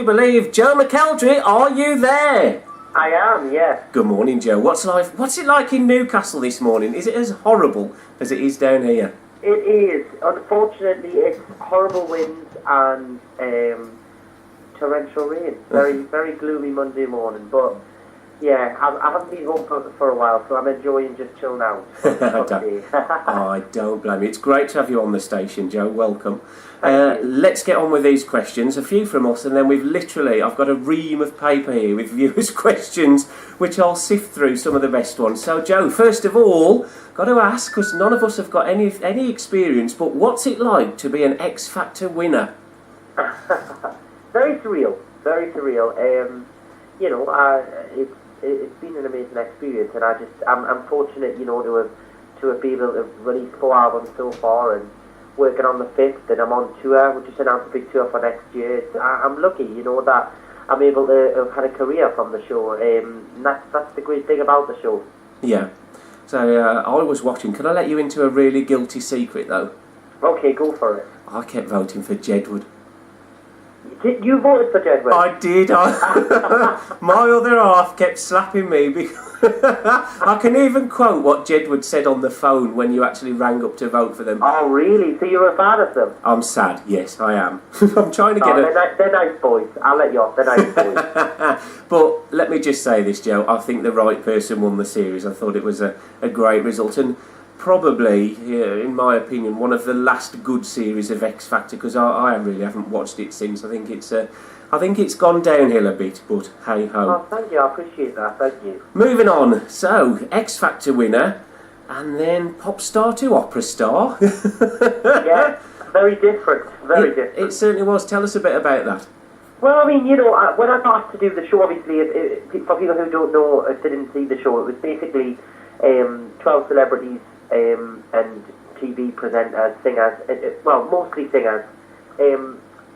I believe Joe McElderry, are you there? I am, yes. Good morning, Joe. What's it like in Newcastle this morning? Is it as horrible as it is down here? It is. Unfortunately, it's horrible winds and torrential rain. Very gloomy Monday morning. But yeah, I haven't been home for a while, so I'm enjoying just chilling out. I don't blame you. It's great to have you on the station, Joe. Welcome. Let's get on with these questions. A few from us, and then I've got a ream of paper here with viewers' questions, which I'll sift through some of the best ones. So, Joe, first of all, got to ask, because none of us have got any experience, but what's it like to be an X Factor winner? Very surreal. Very surreal. It's been an amazing experience, and I'm fortunate, to have been able to release 4 albums so far, and working on the 5th, and I'm on tour. We just announced a big tour for next year. I'm lucky, that I'm able to have had a career from the show. And that's the great thing about the show. Yeah. So I was watching. Can I let you into a really guilty secret, though? Okay, go for it. I kept voting for Jedward. You voted for Jedward? I did. My other half kept slapping me because I can even quote what Jedward said on the phone when you actually rang up to vote for them. Oh, really? So you were a fan of them? I'm sad. Yes, I am. I'm trying to get They're nice boys. I'll let you off. They're nice boys. But let me just say this, Joe. I think the right person won the series. I thought it was a great result, and probably, in my opinion, one of the last good series of X Factor, because I really haven't watched it since. I think it's gone downhill a bit, but hey ho. Oh, thank you. I appreciate that. Thank you. Moving on. So, X Factor winner, and then pop star to opera star. Yeah, very different. Very different. It certainly was. Tell us a bit about that. Well, I mean, when I got asked to do the show, obviously, for people who don't know, if they didn't see the show, it was basically 12 celebrities and TV presenters, singers, mostly singers,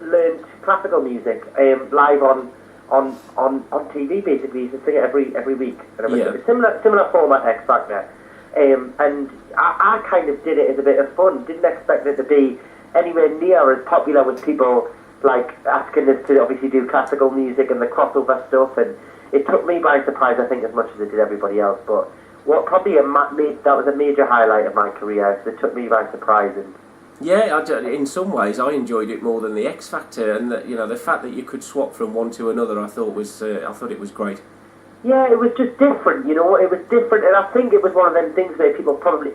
learned classical music live on TV. Basically, to sing it every week. And it was a similar format, X Factor. And I kind of did it as a bit of fun. Didn't expect it to be anywhere near as popular with people like asking us to obviously do classical music and the crossover stuff. And it took me by surprise, I think, as much as it did everybody else. But what probably that was a major highlight of my career. So it took me by surprise. And yeah, in some ways, I enjoyed it more than the X Factor, and the fact that you could swap from one to another, I thought it was great. Yeah, it was just different. It was different, and I think it was one of them things where people probably,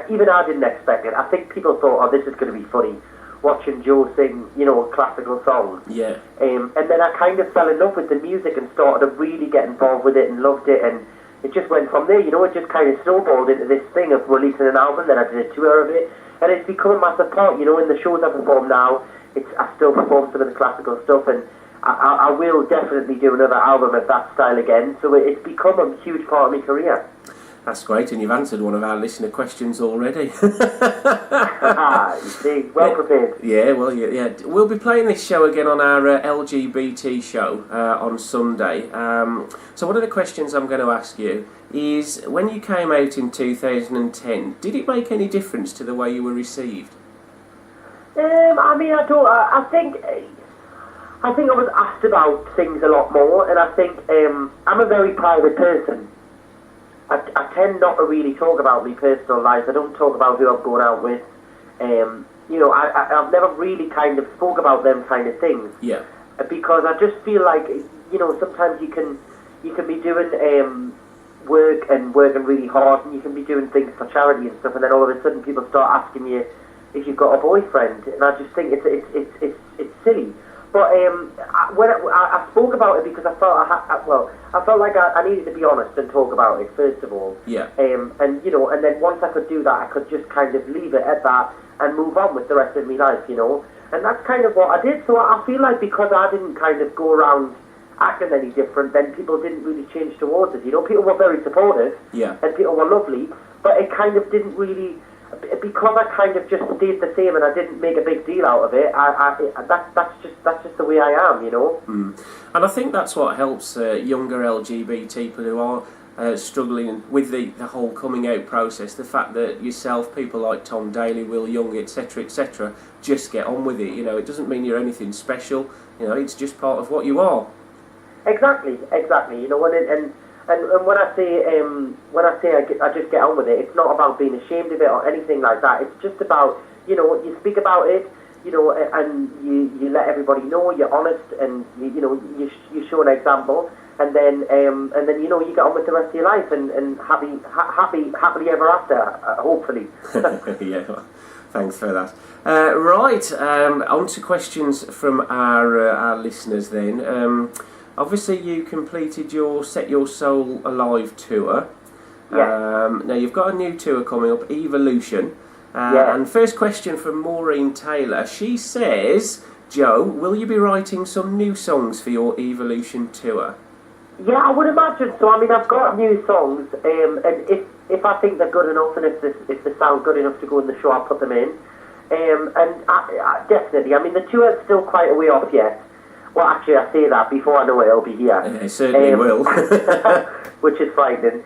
even I didn't expect it. I think people thought, oh, this is going to be funny, watching Joe sing, classical songs. Yeah. And then I kind of fell in love with the music and started to really get involved with it and loved it, and it just went from there. It just kind of snowballed into this thing of releasing an album. Then I did a tour of it, and it's become a massive part. In the shows I perform now, I still perform some of the classical stuff, and I will definitely do another album of that style again. So it's become a huge part of my career. That's great, and you've answered one of our listener questions already. You see, well prepared. Yeah, well, yeah. We'll be playing this show again on our LGBT show on Sunday. So one of the questions I'm going to ask you is, when you came out in 2010, did it make any difference to the way you were received? I mean, I think I was asked about things a lot more, and I think I'm a very private person. I tend not to really talk about my personal life. I don't talk about who I'm going out with. I've never really kind of spoke about them kind of things. Yeah. Because I just feel like, sometimes you can be doing work and working really hard, and you can be doing things for charity and stuff, and then all of a sudden people start asking you if you've got a boyfriend, and I just think it's silly. But when I spoke about it because I felt like I needed to be honest and talk about it first of all. Yeah. And then once I could do that, I could just kind of leave it at that and move on with the rest of my life, And that's kind of what I did. So I feel like because I didn't kind of go around acting any different, then people didn't really change towards it. People were very supportive. Yeah. And people were lovely, but it kind of didn't really. Because I kind of just stayed the same and I didn't make a big deal out of it, that's just the way I am, And I think that's what helps younger LGBT people who are struggling with the whole coming out process, the fact that yourself, people like Tom Daly, Will Young, etc., just get on with it. You know, it doesn't mean you're anything special. You know, it's just part of what you are. Exactly. You know, and when I say I just get on with it, it's not about being ashamed of it or anything like that. It's just about, you know, you speak about it, you know, and you let everybody know you're honest, and you show an example, and then you know, you get on with the rest of your life and happily ever after, hopefully. Yeah. Thanks for that. Right, on to questions from our listeners then. Obviously, you completed your Set Your Soul Alive tour. Yeah. Now, you've got a new tour coming up, Evolution. Yeah. And first question from Maureen Taylor. She says, Joe, will you be writing some new songs for your Evolution tour? Yeah, I would imagine so. I mean, I've got new songs, and if I think they're good enough, and if they sound good enough to go in the show, I'll put them in. And I definitely, I mean, the tour's still quite a way off yet. Well, actually, I say that before I know it, it'll be here. It certainly will. Which is frightening.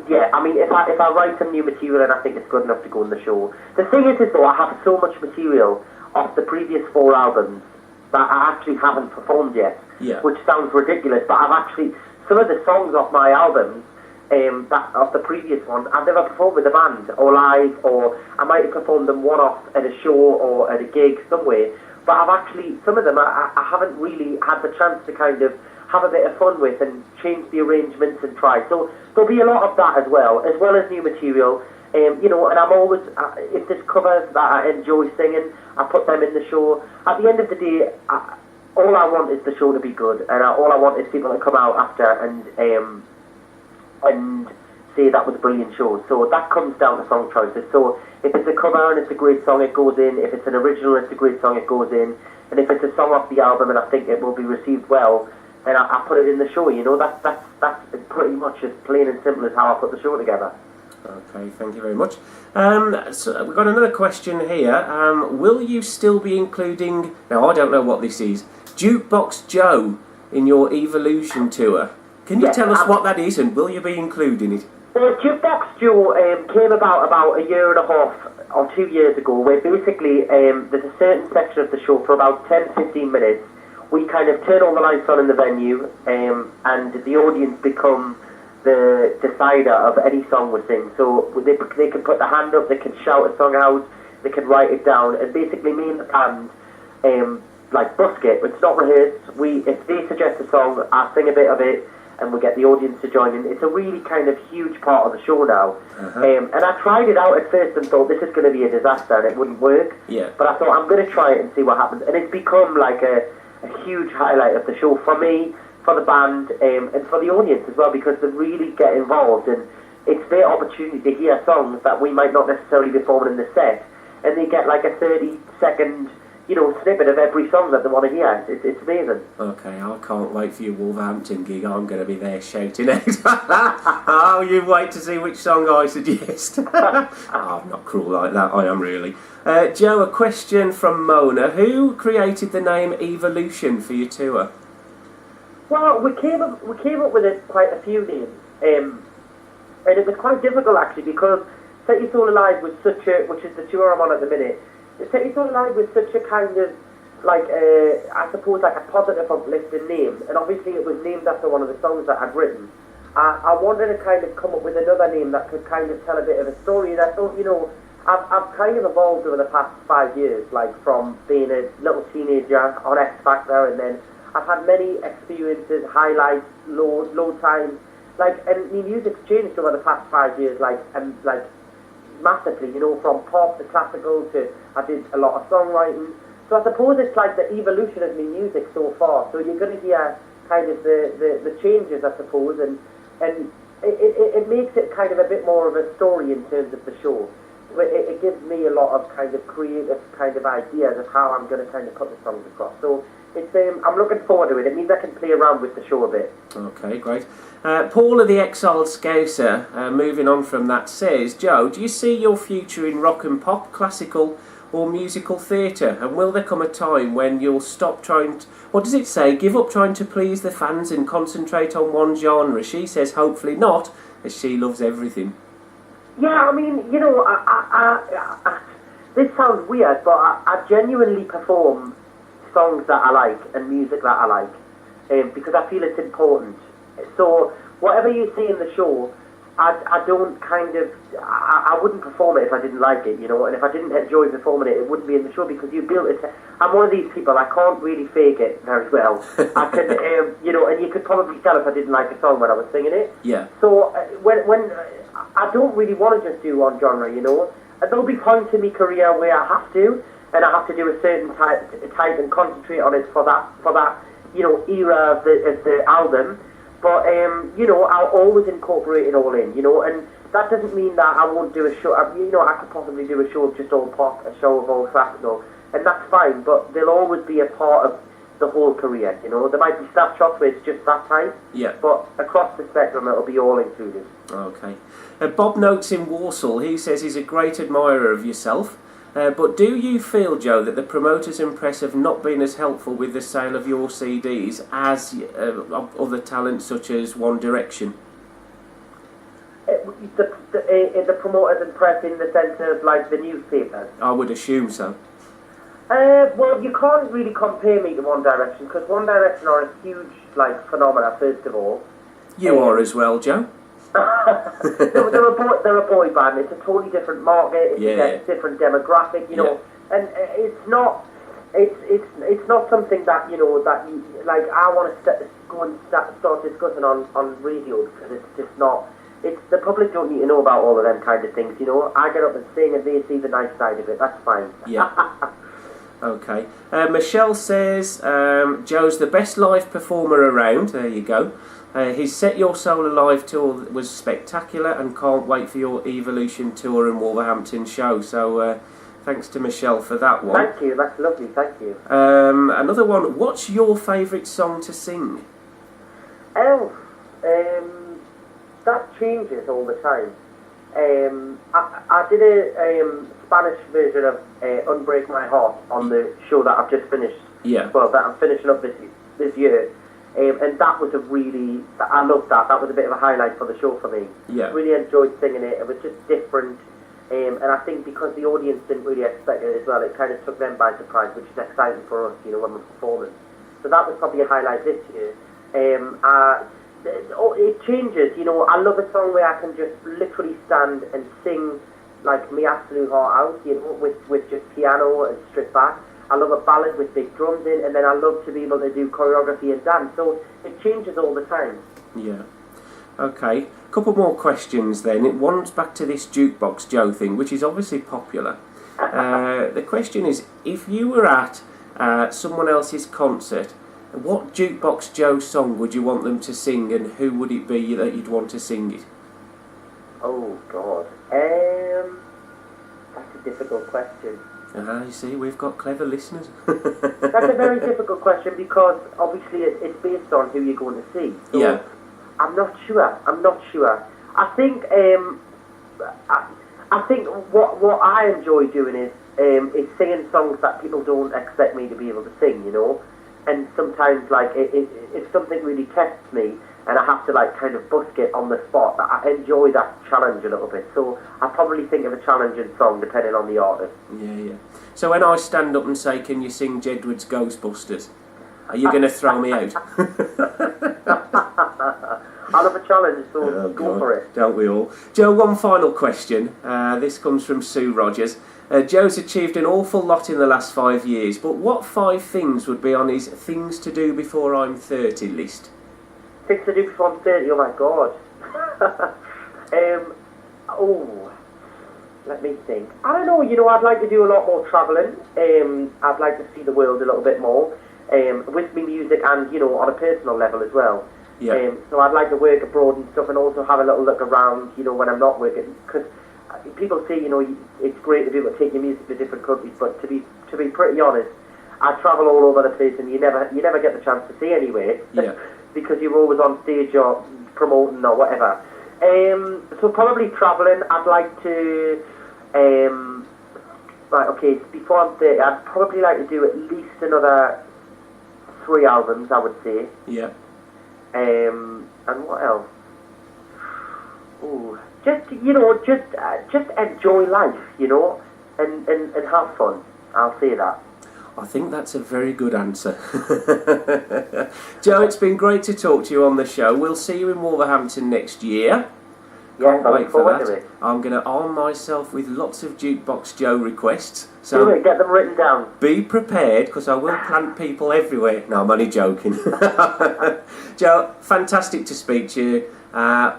Yeah, I mean, if I write some new material and I think it's good enough to go in the show. The thing is though, I have so much material off the previous 4 albums that I actually haven't performed yet. Yeah. Which sounds ridiculous, but I've actually, some of the songs off my albums, that of the previous one, I've never performed with a band or live, or I might have performed them one-off at a show or at a gig somewhere. But I've actually, some of them I haven't really had the chance to kind of have a bit of fun with and change the arrangements and try. So there'll be a lot of that as well as new material. You know, and I'm always, if there's covers that I enjoy singing, I put them in the show. At the end of the day, all I want is the show to be good, and all I want is people to come out after and say that was a brilliant show. So that comes down to song choices. So if it's a cover and it's a great song, it goes in. If it's an original and it's a great song, it goes in. And if it's a song off the album and I think it will be received well, then I put it in the show. You know, that's pretty much as plain and simple as how I put the show together. Okay, thank you very much. So we've got another question here. Will you still be including, now I don't know what this is, Jukebox Joe in your Evolution tour? Can you tell us what that is, and will you be including it? Well, Jukebox Joe came about a year and a half or 2 years ago, where basically there's a certain section of the show for about 10-15 minutes. We kind of turn all the lights on in the venue, and the audience become the decider of any song we sing. So they can put their hand up, they can shout a song out, they can write it down, and basically me and the band like busk it. It's not rehearsed. If they suggest a song, I sing a bit of it, and we get the audience to join in. It's a really kind of huge part of the show now. And I tried it out at first and thought this is going to be a disaster and it wouldn't work. Yeah. But I thought I'm going to try it and see what happens. And it's become like a huge highlight of the show for me, for the band, and for the audience as well, because they really get involved, and it's their opportunity to hear songs that we might not necessarily be performing in the set, and they get like a 30-second, you know, snippet of every song that they want to hear. It's amazing. Okay, I can't wait for your Wolverhampton gig. I'm going to be there shouting out. Oh, you wait to see which song I suggest. Oh, I'm not cruel like that, I am really. Joe, a question from Mona. Who created the name Evolution for your tour? Well, we came up with quite a few names, and it was quite difficult actually, because Set Your Soul Alive was which is the tour I'm on at the minute. Set Your Soul Alive was such a kind of like I suppose like a positive, uplifting name, and obviously it was named after one of the songs that I'd written. I wanted to kind of come up with another name that could kind of tell a bit of a story, and I thought, you know, I've kind of evolved over the past 5 years, like from being a little teenager on X Factor, and then I've had many experiences, highlights, low times, like, and my music's changed over the past 5 years, like massively, you know, from pop to classical to, I did a lot of songwriting. So I suppose it's like the evolution of my music so far. So you're going to hear kind of the changes, I suppose, and it makes it kind of a bit more of a story in terms of the show. It gives me a lot of kind of creative kind of ideas of how I'm going to kind of put the songs across. So it's I'm looking forward to it. It means I can play around with the show a bit. Okay, great. Paul of the Exiled Scouser, moving on from that, says, Joe, do you see your future in rock and pop, classical, or musical theatre? And will there come a time when you'll stop trying to, what does it say? Give up trying to please the fans and concentrate on one genre? She says hopefully not, as she loves everything. Yeah, I mean, you know, this sounds weird, but I genuinely perform songs that I like and music that I like, because I feel it's important. So whatever you see in the show, I don't kind of, I wouldn't perform it if I didn't like it, you know, and if I didn't enjoy performing it, it wouldn't be in the show, because you built it. I'm one of these people, I can't really fake it very well. I can, you know, and you could probably tell if I didn't like a song when I was singing it. Yeah. So when I don't really want to just do one genre, you know, there'll be points in my career where I have to, and I have to do a certain type and concentrate on it for that, you know, era of the album. But, you know, I'll always incorporate it all in, you know, and that doesn't mean that I won't do a show. You know, I could possibly do a show of just all pop, a show of all classical, and that's fine, but they'll always be a part of the whole career, you know. There might be snapshots where it's just that type, yeah, but across the spectrum it'll be all included. Okay. Bob notes in Walsall, he says he's a great admirer of yourself. But do you feel, Joe, that the promoters and press have not been as helpful with the sale of your CDs as other talents such as One Direction? The promoters and press in the sense of, like, the newspapers? I would assume so. Well, you can't really compare me to One Direction, because One Direction are a huge, like, phenomena, first of all. You are as well, Joe. they're a boy band. It's a totally different market. It's a different demographic, you know. And it's not something that, you know, that you, like, I want to go and start discussing on radio, because it's just not. It's the public don't need to know about all of them kind of things, you know. I get up and sing, and they see the nice side of it. That's fine. Yeah. Okay. Michelle says Joe's the best live performer around. There you go. His Set Your Soul Alive tour was spectacular, and can't wait for your Evolution tour and Wolverhampton show. So thanks to Michelle for that one. Thank you, that's lovely, thank you. Another one, what's your favourite song to sing? Oh, that changes all the time. I did a Spanish version of Unbreak My Heart on the show that I've just finished. Yeah. Well, that I'm finishing up this year. And that was I loved that. That was a bit of a highlight for the show for me. Yeah. Really enjoyed singing it. It was just different. And I think because the audience didn't really expect it as well, it kind of took them by surprise, which is exciting for us, you know, when we're performing. So that was probably a highlight this year. It changes, you know. I love a song where I can just literally stand and sing like my absolute heart out, you know, with just piano and stripped back. I love a ballad with big drums in, and then I love to be able to do choreography and dance. So it changes all the time. Yeah. Okay. A couple more questions then. One's back to this Jukebox Joe thing, which is obviously popular. The question is, if you were at someone else's concert, what Jukebox Joe song would you want them to sing, and who would it be that you'd want to sing it? Oh, God. That's a difficult question. You see, we've got clever listeners. That's a very difficult question, because obviously it's based on who you're going to see. So yeah. I'm not sure. I think I think what I enjoy doing is singing songs that people don't expect me to be able to sing, you know. And sometimes, like, if something really tests me and I have to, like, kind of busk it on the spot, I enjoy that challenge a little bit. So I probably think of a challenging song depending on the artist. Yeah. So when I stand up and say, "Can you sing Jedward's Ghostbusters?" are you going to throw me out? I love a challenge, so go for it. Don't we all? Joe, one final question. This comes from Sue Rogers. Joe's achieved an awful lot in the last 5 years, but what 5 things would be on his things to do before I'm 30 list? Things to do before I'm 30, oh my God. Let me think. I don't know, you know, I'd like to do a lot more travelling. I'd like to see the world a little bit more, with me music and, you know, on a personal level as well. Yeah. So I'd like to work abroad and stuff, and also have a little look around, you know, when I'm not working, because people say, you know, it's great to be able to take your music to different countries, but to be pretty honest, I travel all over the place, and you never get the chance to see anyway. Yeah. Because you're always on stage or promoting or whatever. So probably travelling. I'd like to Right, okay, so before I'm 30, I'd probably like to do at least another 3 albums, I would say. Yeah. And what else? Ooh, just, you know, just enjoy life, you know, and have fun. I'll say that. I think that's a very good answer. Joe, it's been great to talk to you on the show. We'll see you in Wolverhampton next year. Yes, I look forward to it. I'm going to arm myself with lots of Jukebox Joe requests. So do it, get them written down. Be prepared, because I will plant people everywhere. No, I'm only joking. Joe, fantastic to speak to you.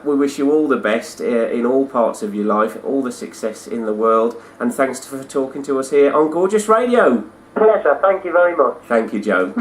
We wish you all the best in all parts of your life, all the success in the world, and thanks for talking to us here on Gorgeous Radio. Pleasure, thank you very much. Thank you, Joe.